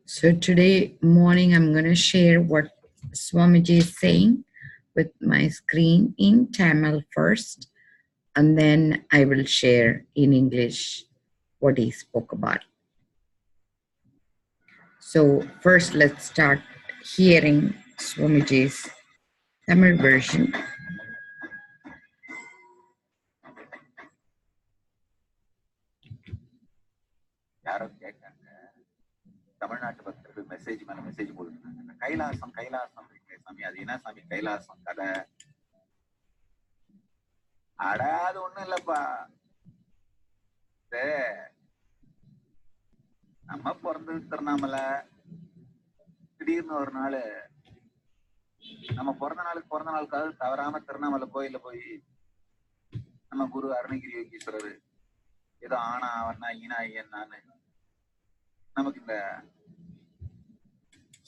So today morning, I'm going to share what Swamiji is saying with my screen in Tamil first, and then I will share in English what he spoke about. So first, let's start hearing Swamiji's Tamil version. தமிழ்நாட்டு பக்தர்கள் message மேல message போட்டுருக்காங்க. கைலாசம் கைலாசம் இருக்கே சாமி, அது என்ன சாமி கைலாசம் கதை? அடாது ஒண்ணும் இல்லப்பா, நம்ம பிறந்தது திருவண்ணாமலை. திடீர்னு ஒரு நாள் நம்ம பிறந்த நாளுக்காக தவறாம திருவண்ணாமலை கோயில போய் நம்ம குரு அருணகிரி யோகீஸ்வரர் ஏதோ ஆனா அவனா ஈனா ஐயன்னான்னு நமக்கு இந்த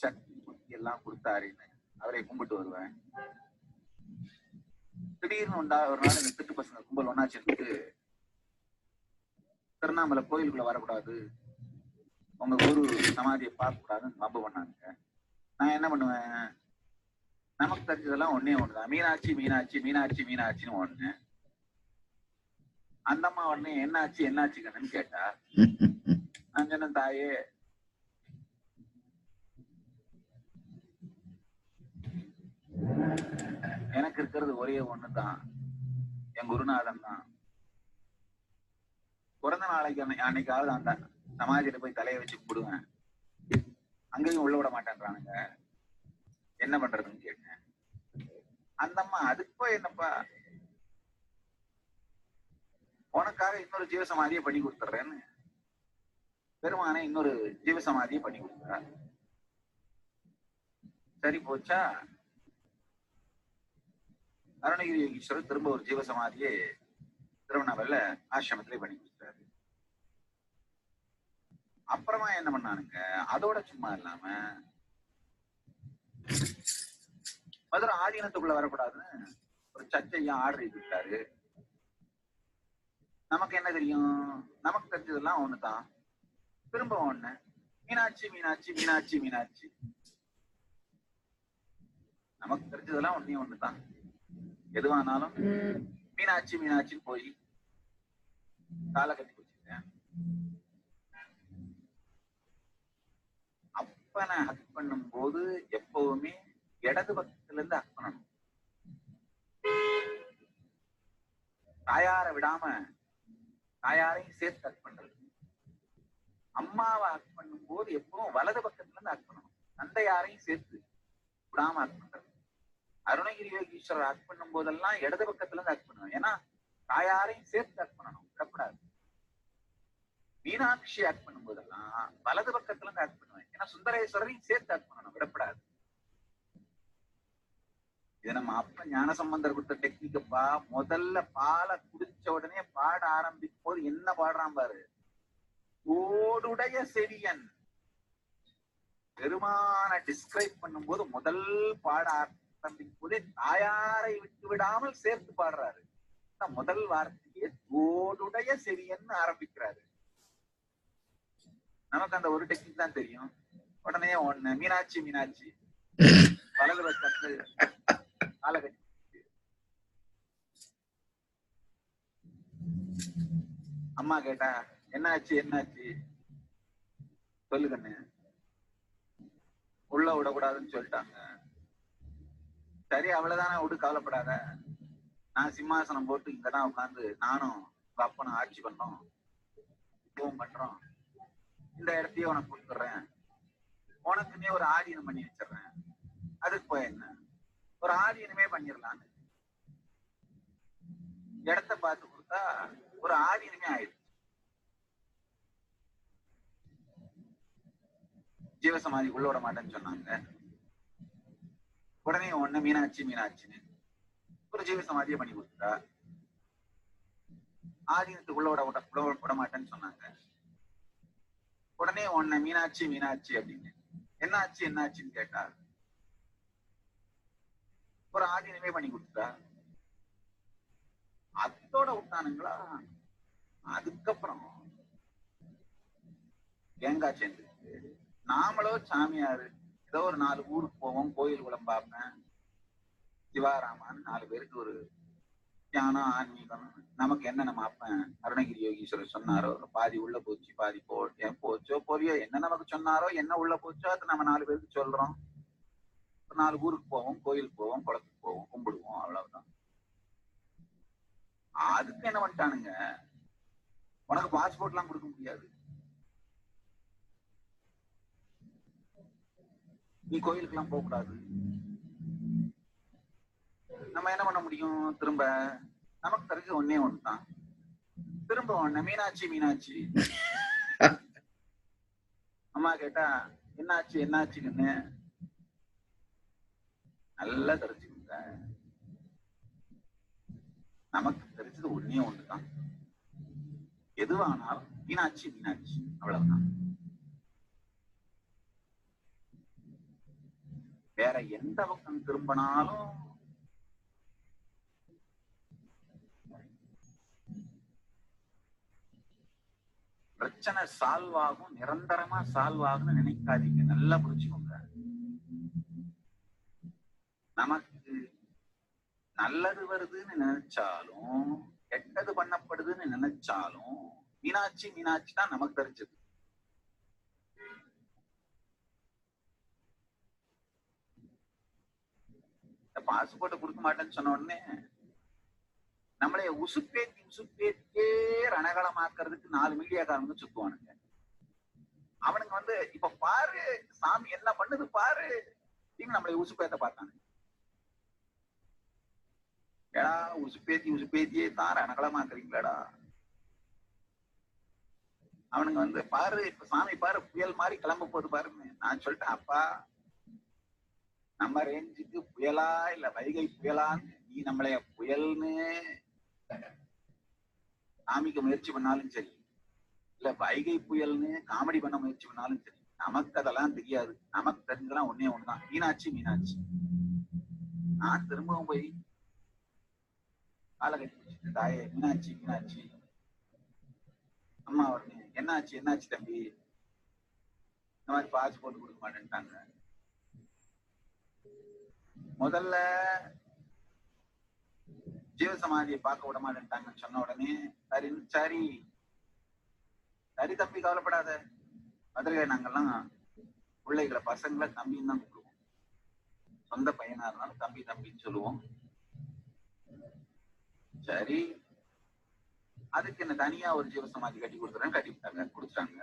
சக்தி புத்தி எல்லாம் கொடுத்தாருன்னு அவரை கும்பிட்டு வருவேன். திடீர்னு ஒரு நாள் இந்த திட்டு பசங்க கும்பல் ஒன்னா சேர்ந்துட்டு திருவண்ணாமலை கோயிலுக்குள்ள வரக்கூடாது, உங்க குரு சமாதியை பார்க்க கூடாதுன்னு நம்ப பண்ணாங்க. நான் என்ன பண்ணுவேன், நமக்கு தெரிஞ்சதெல்லாம் ஒன்னே ஒண்ணுதான், மீனாட்சி மீனாட்சி மீனாட்சி மீனாட்சின்னு ஒண்ணு. அந்த அம்மா உடனே என்னாச்சு என்னாச்சு கண்ணன்னு கேட்டா, நான் சொன்ன தாயே எனக்கு இருக்கிறது ஒரே ஒண்ணுதான், என் குருநாதன் தான். பிறந்த நாளைக்கு அன்னைக்காவது அந்த சமாதியில போய் தலையை வச்சு கும்பிடுவேன், அங்கேயும் உள்ள விட மாட்டேன்றானுங்க, என்ன பண்றதுன்னு கேட்டேன். அந்த அம்மா அதுக்கு போய் என்னப்பா, உனக்காக இன்னொரு ஜீவசமாதியை பண்ணி கொடுத்துட்றேன்னு பெருமானை இன்னொரு ஜீவசமாதியை பண்ணி கொடுத்தார். சரி போச்சா, அருணகிரி யோகீஸ்வரர் திரும்ப ஒரு ஜீவசமாதியை திருவண்ணாமலையில ஆசிரமத்திலே பண்ணி கொடுத்தாரு. அப்புறமா என்ன பண்ணானுங்க, அதோட சும்மா இல்லாம மதுரை ஆதீனத்துக்குள்ள வரக்கூடாதுன்னு ஒரு சர்ச்சையா ஆர்டர் எழுதிட்டாரு. நமக்கு என்ன தெரியும், நமக்கு தெரிஞ்சதெல்லாம் ஒண்ணுதான், திரும்ப ஒண்ணு, மீனாட்சி மீனாட்சி மீனாட்சி மீனாட்சி. நமக்கு தெரிஞ்சதெல்லாம் ஒன்னே ஒண்ணுதான், எதுவானாலும் மீனாட்சி மீனாட்சின்னு போய் காலை கட்டி வச்சுட்டேன். அப்பனை ஹக் பண்ணும் போது எப்பவுமே இடது பக்கத்துல இருந்து ஹக் பண்ணணும், தாயார விடாம தாயாரையும் சேர்த்து ஹக் பண்றது. அம்மாவை ஹக் பண்ணும் போது எப்பவும் வலது பக்கத்துல இருந்து ஹக் பண்ணணும், தந்தையாரையும் சேர்த்து விடாம ஹக் பண்றது. அருணகிரி யோகீஸ்வரர் ஹக் பண்ணும் போதெல்லாம் இடது பக்கத்துல இருந்து ஹக் பண்ணணும், ஏன்னா தாயாரையும் சேர்த்து ஹக் பண்ணணும், விடக்கூடாது. மீனாட்சி ஹக் பண்ணும் போதெல்லாம் வலது பக்கத்துல இருந்து ஹக் பண்ணுவேன், ஏன்னா சுந்தரேஸ்வரரையும் சேர்த்து ஹக் பண்ணணும், விடக்கூடாது. இது நம்ம அப்ப ஞான சம்பந்தர் கொடுத்த டெக்னிக்கப்பா. முதல்ல பாலை குடிச்ச உடனே பாட ஆரம்பிக்கும் போது என்ன பாடுறான் பாரு, ஓடுடைய செவியன். பெருமான டிஸ்கிரைப் பண்ணும் போது முதல் பாட ஆரம்பிக்கும் போதே தாயாரை விட்டு விடாமல் சேர்த்து பாடுறாரு. முதல் வார்த்தையே ஓடுடைய செவியன் ஆரம்பிக்கிறாரு. நமக்கு அந்த ஒரு டெக்னிக் தான் தெரியும். உடனே ஒண்ணு மீனாட்சி மீனாட்சி வலது பக்கத்து காலகட்டி. அம்மா கேட்டா என்னாச்சு என்னாச்சு சொல்லு கண்ணு, உள்ள விடக்கூடாதுன்னு சொல்லிட்டாங்க. சரி அவ்வளவுதானே, விடு, கவலைப்படாத, நான் சிம்மாசனம் போட்டு இங்கதான் உட்காந்து நானும் அப்பனும் ஆட்சி பண்ணோம், இப்பவும் பண்றோம், இந்த இடத்தையே உனக்கு கொடுத்துட்றேன், உனக்குன்னே ஒரு ஆதீனம் பண்ணி வச்சிடுறேன். அதுக்கு போய் என்ன, ஒரு ஆதீனமே பண்ணிடலான்னு இடத்த பார்த்து கொடுத்தா ஒரு ஆதீனமே ஆயிடுச்சு. ஜீவசமாதி உள்ள விட மாட்டேன்னு சொன்னாங்க. உடனே ஒண்ணு மீனாட்சி மீனாட்சின்னு ஒரு ஜீவசமாதியை பண்ணி கொடுத்தா. ஆதீனத்துக்கு உள்ள விட மாட்டேன்னு சொன்னாங்க. உடனே ஒண்ணு மீனாட்சி மீனாட்சி அப்படின்னு. என்னாச்சு என்னாச்சுன்னு கேட்டா ஒரு ஆதீனமே பண்ணி கொடுத்தா. அதோட விட்டானுங்களா. அதுக்கப்புறம் தேங்காய் சேர்ந்து நாமளோ சாமியாரு ஏதோ ஒரு 4 ஊருக்கு போவோம், கோயில் குளம் பார்ப்பேன், சிவாராமான் 4 பேருக்கு ஒரு தியானம் ஆன்மீகம். நமக்கு என்ன நம்ம அப்பன் அருணகிரி யோகீஸ்வரர் சொன்னாரோ பாதி உள்ள போச்சு பாதி போச்சோ போலியோ, என்ன நமக்கு சொன்னாரோ என்ன உள்ள போச்சோ அது நம்ம 4 பேருக்கு சொல்றோம். 4 ஊருக்கு போவோம், கோயிலுக்கு போவோம், குளத்துக்கு போவோம், கும்பிடுவோம், அவ்வளவுதான். அதுக்கு என்ன பண்ணிட்டானுங்க, உனக்கு பாஸ்போர்ட் எல்லாம் கொடுக்க முடியாது, நீ கோயிலுக்கு எல்லாம் போக கூடாது. நம்ம என்ன பண்ண முடியும்? திரும்ப நமக்கு தெரிஞ்ச ஒன்னே ஒண்ணுதான், திரும்ப ஒண்ணு மீனாட்சி மீனாட்சி. அம்மா கேட்டா என்னாச்சு என்னாச்சுன்னு நல்லா தெரிஞ்சுக்கோங்க, நமக்கு தெரிஞ்சது ஒன்னே ஒண்ணுதான், எதுவானாலும் மீனாட்சி மீனாட்சி, அவ்வளவுதான். வேற எந்த பக்கம் திரும்பினாலும் பிரச்சனை சால்வ் ஆகும், நிரந்தரமா சால்வ் ஆகும்னு நினைக்காதீங்க, நல்லா புரிச்சுக்கோங்க. நமக்கு நல்லது வருதுன்னு நினைச்சாலும் கெட்டது பண்ணப்படுதுன்னு நினைச்சாலும் மீனாட்சி மீனாட்சி தான் நமக்கு தெரிஞ்சது. பாஸ்போர்ட் கொடுக்க மாட்டேன்னு சொன்ன உடனே நம்மளைய உசுப்பேத்தியே ரணகலமாக்குறதுக்கு 4 மீடியாக்காரங்க சுத்துவானுங்க. அவனுங்க இப்ப பாரு சாமி என்ன பண்ணுது பாரு, நம்மளை உசுப்பேத்த பார்த்தாங்க. ஏடா உசுப்பேத்தியே தான் ரணகலமாக்குறீங்களா? அவனுங்க பாரு இப்ப சாமி பாரு புயல் மாதிரி கிளம்ப போது பாருங்க. நான் சொல்லிட்டேன், அப்பா நம்ம ரேஞ்சுக்கு புயலா இல்ல வைகை புயலான்னு நீ நம்மளைய புயல்னு காமிக்க முயற்சி பண்ணாலும் சரி, இல்ல வைகை புயல்னு காமெடி பண்ண முயற்சி பண்ணாலும் சரி, நமக்கு அதெல்லாம் தெரியாது. நமக்கு தெரிஞ்சதெல்லாம் ஒன்னே ஒண்ணுதான், மீனாட்சி மீனாட்சி. நான் திரும்பவும் போய் காலை கட்டி தாயே மீனாட்சி மீனாட்சி, அம்மா உடனே என்னாச்சு என்னாச்சு தம்பி, இந்த மாதிரி பாஸ்போர்ட் கொடுக்க மாட்டேன்ட்டாங்க. முதல்ல ஜீவசமாதியை பார்க்க விட மாட்டேன்ட்டாங்கன்னு சொன்ன உடனே சரி சரி சரி தம்பி கவலைப்படாத, மதுரை நாங்கெல்லாம் பிள்ளைகளை பசங்களை தம்பின்னு தான் கூப்பிடுவோம், சொந்த பையனா இருந்தாலும் தம்பி தம்பின்னு சொல்லுவோம். சரி அதுக்கு என்ன தனியா ஒரு ஜீவசமாதி கட்டி கொடுத்துட்டாங்க.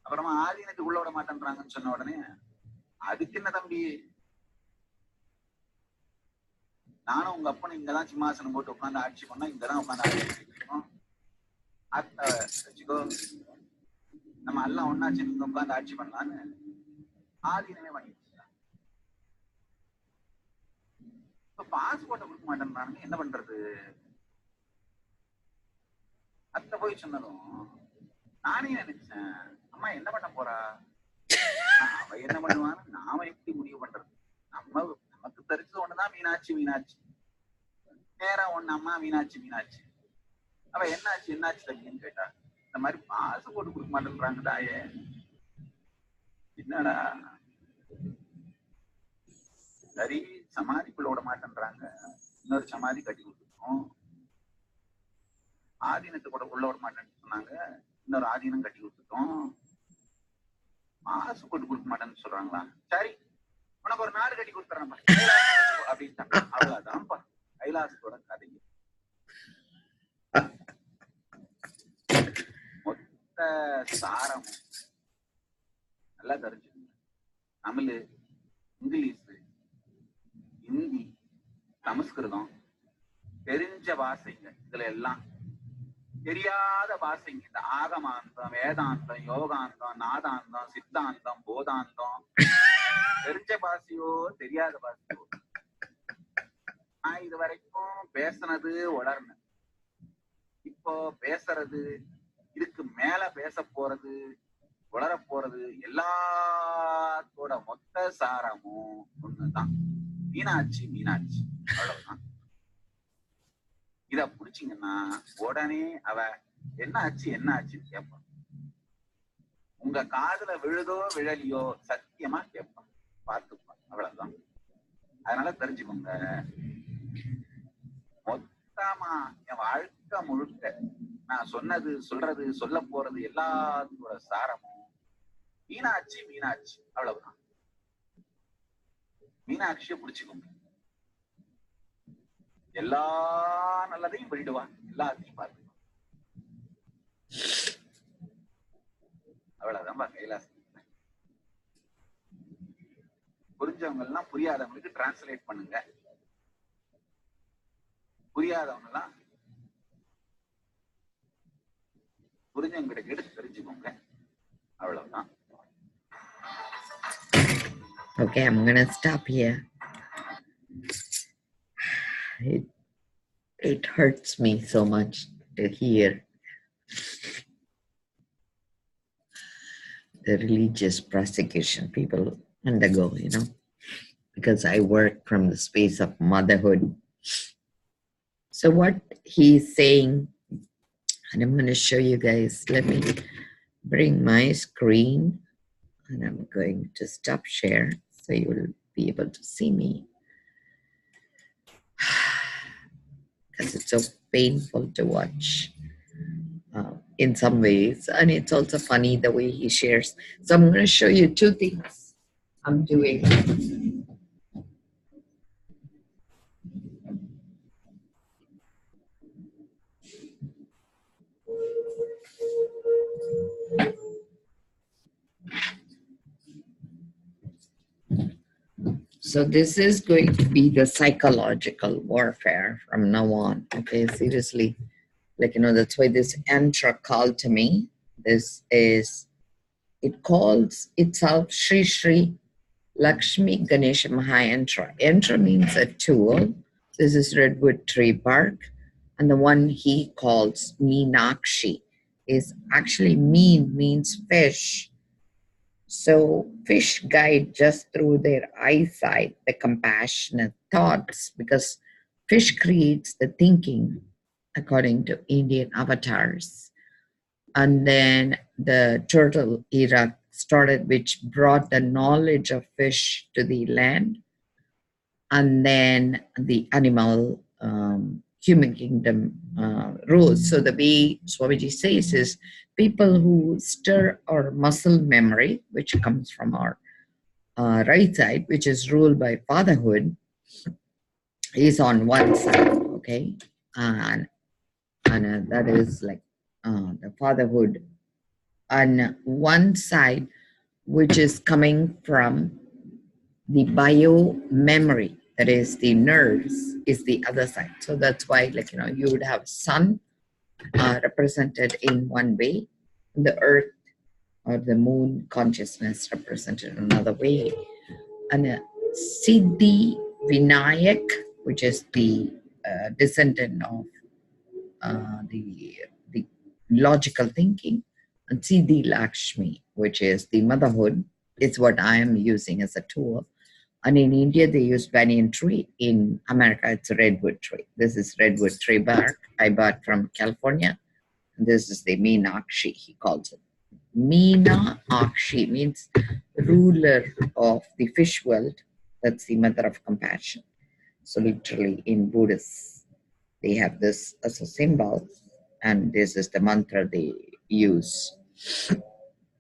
அப்புறமா ஆதீனத்துக்கு உள்ள விட மாட்டேன்றாங்கன்னு சொன்ன உடனே அதுக்கு என்ன தம்பி, நானும் உங்க அப்பனும் இங்கதான் சிம்மாசனம் போட்டு உட்காந்து ஆட்சி பண்ணோம், இங்கதான் உட்காந்து ஆட்சி பண்ணிருக்கோம், அத்தை வச்சுக்கோ நம்ம எல்லாம் ஒன்னாச்சு நீங்க உட்காந்து ஆட்சி பண்ணலான்னு ஆதீனமே பண்ணிட்டு பாஸ்போர்ட்டை கொடுக்க மாட்டேன்றாங்க. என்ன பண்றது? அத்தை போய் சொன்னதும் நானே நினைச்சேன், அம்மா என்ன பண்ண போறா, அவ என்ன பண்ணுவான்னு நாம எப்படி முடிவு பண்றது? நமக்கு தெரிஞ்சது ஒண்ணுதான் மீனாட்சி மீனாட்சி, நேரா ஒண்ணு அம்மா மீனாட்சி மீனாட்சி. அவ என்னாச்சு என்னாச்சு தம்பின்னு கேட்டா, இந்த மாதிரி பாஸ்போர்ட் கொடுக்க மாட்டேன்றாங்க தாயே. என்னடா சரி சமாதிக்குள்ள விட மாட்டேன்றாங்க, இன்னொரு சமாதி கட்டி கொடுத்துருக்கோம், ஆதீனத்தை கூட உள்ள விட மாட்டேன்னு சொன்னாங்க, இன்னொரு ஆதீனம் கட்டி கொடுத்துட்டோம், பாஸ்போர்ட் கொடுக்க மாட்டேன்னு சொல்றாங்களா, சரி உனக்கு ஒரு நாடு கட்டி கொடுத்துறேன் அப்படின்ட்டாங்க. அவ்வளவுதான்ப்பா கைலாசத்தோட கதை. மொத்த சாரம் நல்லா தெரிஞ்சுக்கணும். தமிழ், இங்கிலீஷ், ஹிந்தி, சமஸ்கிருதம், தெரிஞ்ச பாஷைங்க, இதுல எல்லாம் தெரியாத பாஷைங்க இந்த ஆகமாந்தம், வேதாந்தம், யோகாந்தம், நாதாந்தம், சித்தாந்தம், போதாந்தம், தெரிஞ்ச பாஷையோ தெரியாத பாஷையோ, நான் இது வரைக்கும் பேசுனது உளர்ன, இப்போ பேசுறது, இதுக்கு மேல பேச போறது, உளர போறது எல்லாத்தோட மொத்த சாரமும் ஒண்ணுதான், மீனாட்சி மீனாட்சி, அவ்வளவுதான். இத புடிச்சிங்கன்னா உடனே அவ என்ன ஆச்சு என்ன ஆச்சுன்னு கேட்பான். உங்க காதுல விழுதோ விழலியோ சத்தியமா கேட்பான், பார்த்துப்பான், அவ்வளவுதான். அதனால தெரிஞ்சுக்கோங்க, மொத்தமா என் வாழ்க்கை முழுக்க நான் சொன்னது, சொல்றது, சொல்ல போறது எல்லாத்தோட சாரமும் மீனாட்சி மீனாட்சி, அவ்வளவுதான். மீனாட்சியை பிடிச்சுக்கோங்க, எல்லா நல்லதையும் பண்ணிடுவான், எல்லாத்தையும் பார்த்துப்பான், அவ்வளவுதான். கைலாசம் புரிஞ்சவங்க எல்லாம் புரியாதவங்களுக்கு டிரான்ஸ்லேட் பண்ணுங்க, புரியாதவங்க எல்லாம் புரிஞ்சவங்க எடுத்து தெரிஞ்சுக்கோங்க, அவ்வளவுதான். Okay, I'm gonna stop here. It hurts me so much to hear the religious persecution people undergo, because I work from the space of motherhood. So what he's saying, and I'm going to show you guys, let me bring my screen, and I'm going to stop share so you will be able to see me, because it's so painful to watch in some ways, and it's also funny the way he shares. So I'm going to show you two things I'm doing. So this is going to be the psychological warfare from now on. Okay, seriously, that's why this yantra called to me. It calls itself Shri Shri Lakshmi Ganesha Mahayantra. Yantra means a tool. This is redwood tree bark. And the one he calls Meenakshi is actually means fish. So fish guide just through their eyesight the compassionate thoughts, because fish creates the thinking according to Indian avatars. And then the turtle era started, which brought the knowledge of fish to the land. And then the animal human kingdom rose. So the way Swamiji says is, people who stir our muscle memory, which comes from our right side, which is ruled by fatherhood, is on one side, okay? And that is like the fatherhood on one side, which is coming from the bio memory, that is the nerves, is the other side. So that's why, you would have sun represented in one way, the earth or the moon consciousness represented another way, and Siddhi Vinayak, which is the descendant of the logical thinking, and Siddhi Lakshmi, which is the motherhood, is what I am using as a tool. And in India, they use banyan tree. In America, it's a redwood tree. This is redwood tree bark I bought from California. And this is the Meenakshi, he calls it. Meenakshi means ruler of the fish world. That's the mother of compassion. So literally in Buddhists, they have this as a symbol, and this is the mantra they use.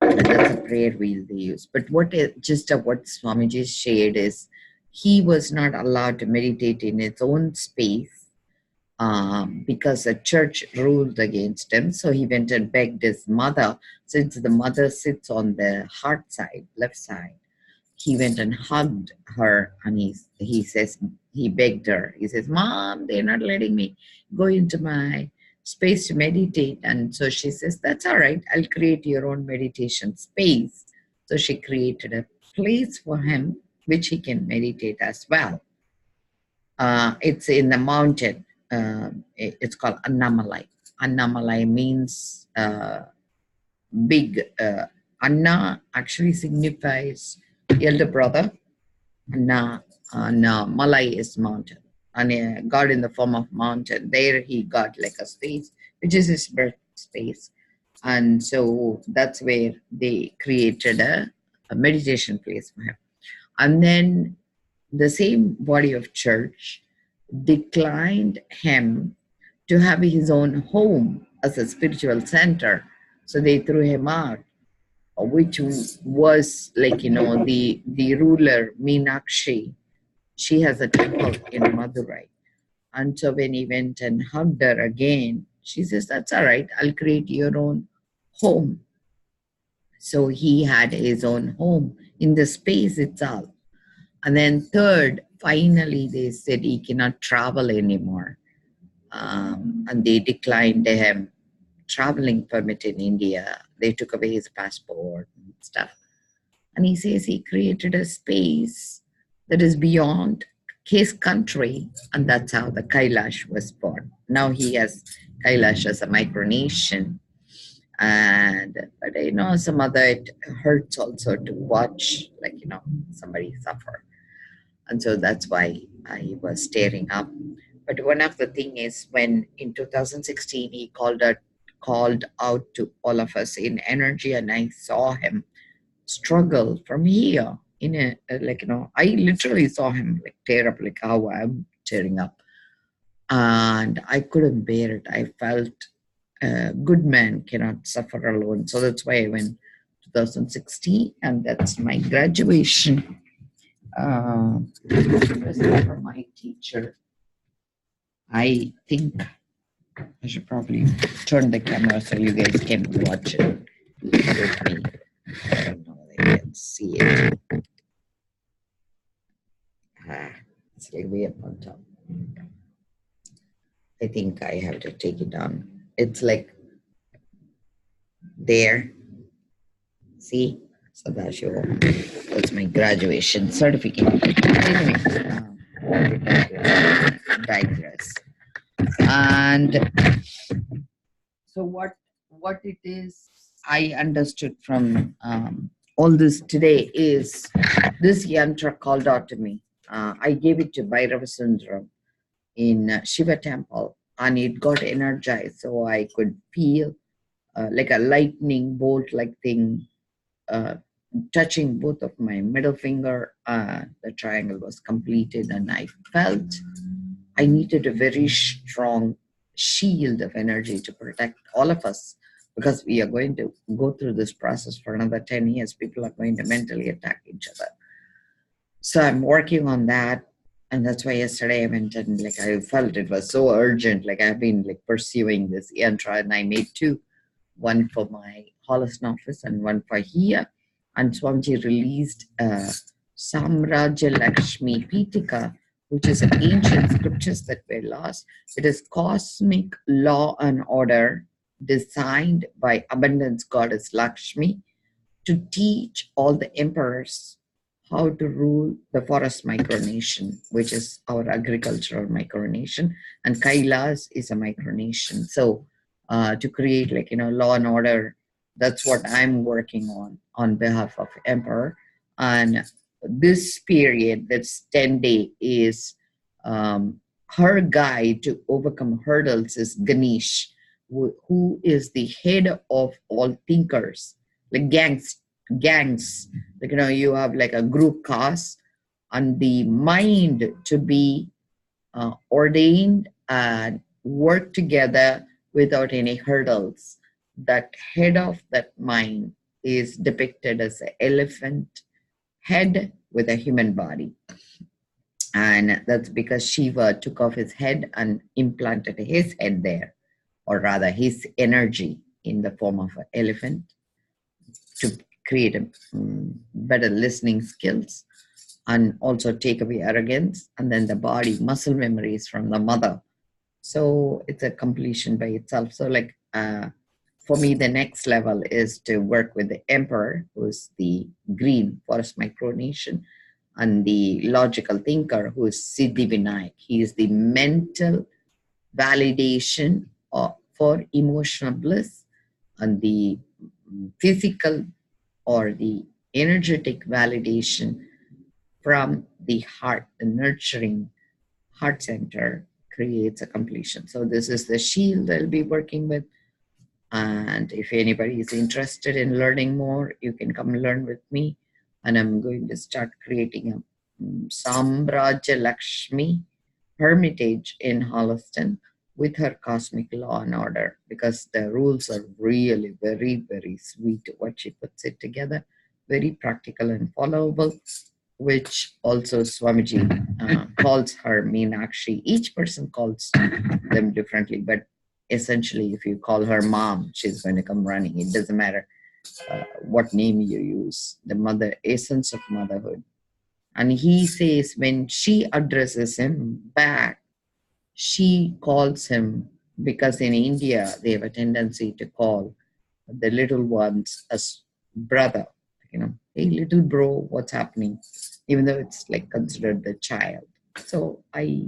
And that's a prayer wheel they use. But what Swamiji shared is, he was not allowed to meditate in its own space because the church ruled against him. So he went and begged his mother. Since the mother sits on the heart side, left side, he went and hugged her, and he says, he begged her. He says, "Mom, they're not letting me go into my space to meditate." And so she says, "That's all right. I'll create your own meditation space." So she created a place for him, which he can meditate as well. It's in the mountain. It's called Annamalai. Annamalai means big. Anna actually signifies elder brother. Anna, Malai is mountain. And God in the form of mountain. There he got like a space, which is his birth space. And so that's where they created a meditation place for him. And then the same body of church declined him to have his own home as a spiritual center. So they threw him out, which was like, the ruler Meenakshi. She has a temple in Madurai. And so when he went and hugged her again, she says, "That's all right, I'll create your own home." So he had his own home in the space itself. And then third, finally, they said he cannot travel anymore. And they declined him traveling permit in India. They took away his passport and stuff. And he says he created a space that is beyond his country, and that's how the Kailash was born. Now he has Kailash as a micronation. And but some other, it hurts also to watch, like, somebody suffer. And so that's why I was tearing up. But one of the thing is, when in 2016 he called out to all of us in energy, and I saw him struggle from here in a like, I literally saw him like tear up, like how I'm tearing up, and I couldn't bear it. I felt a good man cannot suffer alone. So that's why I went 2016, and that's my graduation. From my teacher. I think I should probably turn the camera so you guys can watch it with me. I don't know if they can see it. It's like way up on top. I think I have to take it down. It's like there. See? So that's my graduation certificate. Anyway, digress. And so what it is I understood from all this today is this yantra called out to me. I gave it to Bhairava Sundaram in Shiva temple, and it got energized, so I could feel like a lightning bolt like thing touching both of my middle finger. The triangle was completed, and I felt I needed a very strong shield of energy to protect all of us, because we are going to go through this process for another 10 years. People are going to mentally attack each other. So I'm working on that. And that's why yesterday I went and like I felt it was so urgent. Like I've been like pursuing this yantra, and I made two, one for my Holliston office and one for here. And Swamiji released Samraja Lakshmi Pitika, which is ancient scriptures that were lost. It is cosmic law and order designed by abundance goddess Lakshmi to teach all the emperors how to rule the forest micronation, which is our agricultural micronation, and Kailas is a micronation. So to create like, law and order, that's what I'm working on behalf of Emperor. And this period, that's 10-day, is her guide to overcome hurdles is Ganesh, who is the head of all thinkers, like gangs, like, you have like a group cast, and the mind to be ordained and work together without any hurdles. That head of that mind is depicted as an elephant head with a human body. And that's because Shiva took off his head and implanted his head there, or rather his energy in the form of an elephant, to create a better listening skills and also take away arrogance. And then the body, muscle memories from the mother. So it's a completion by itself. So like for me, the next level is to work with the emperor, who's the green forest micronation, and the logical thinker, who is Siddhi Vinayak. He is the mental validation for emotional bliss, and the physical or the energetic validation from the heart. The nurturing heart center creates a completion. So this is the shield I'll be working with. And if anybody is interested in learning more, you can come learn with me. And I'm going to start creating a Samraja Lakshmi hermitage in Holliston with her cosmic law and order, because the rules are really very, very sweet. What she puts it together, very practical and followable, which also Swamiji calls her Meenakshi. Each person calls them differently, but essentially, if you call her mom, she's going to come running. It doesn't matter what name you use, the mother essence of motherhood. And he says when she addresses him back, she calls him, because in India they have a tendency to call the little ones as brother, hey little bro, what's happening, even though it's like considered the child. So I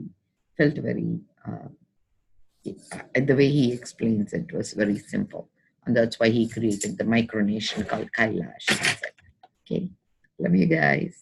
felt very the way he explains it was very simple, and that's why he created the micronation called Kailash. Okay, love you guys.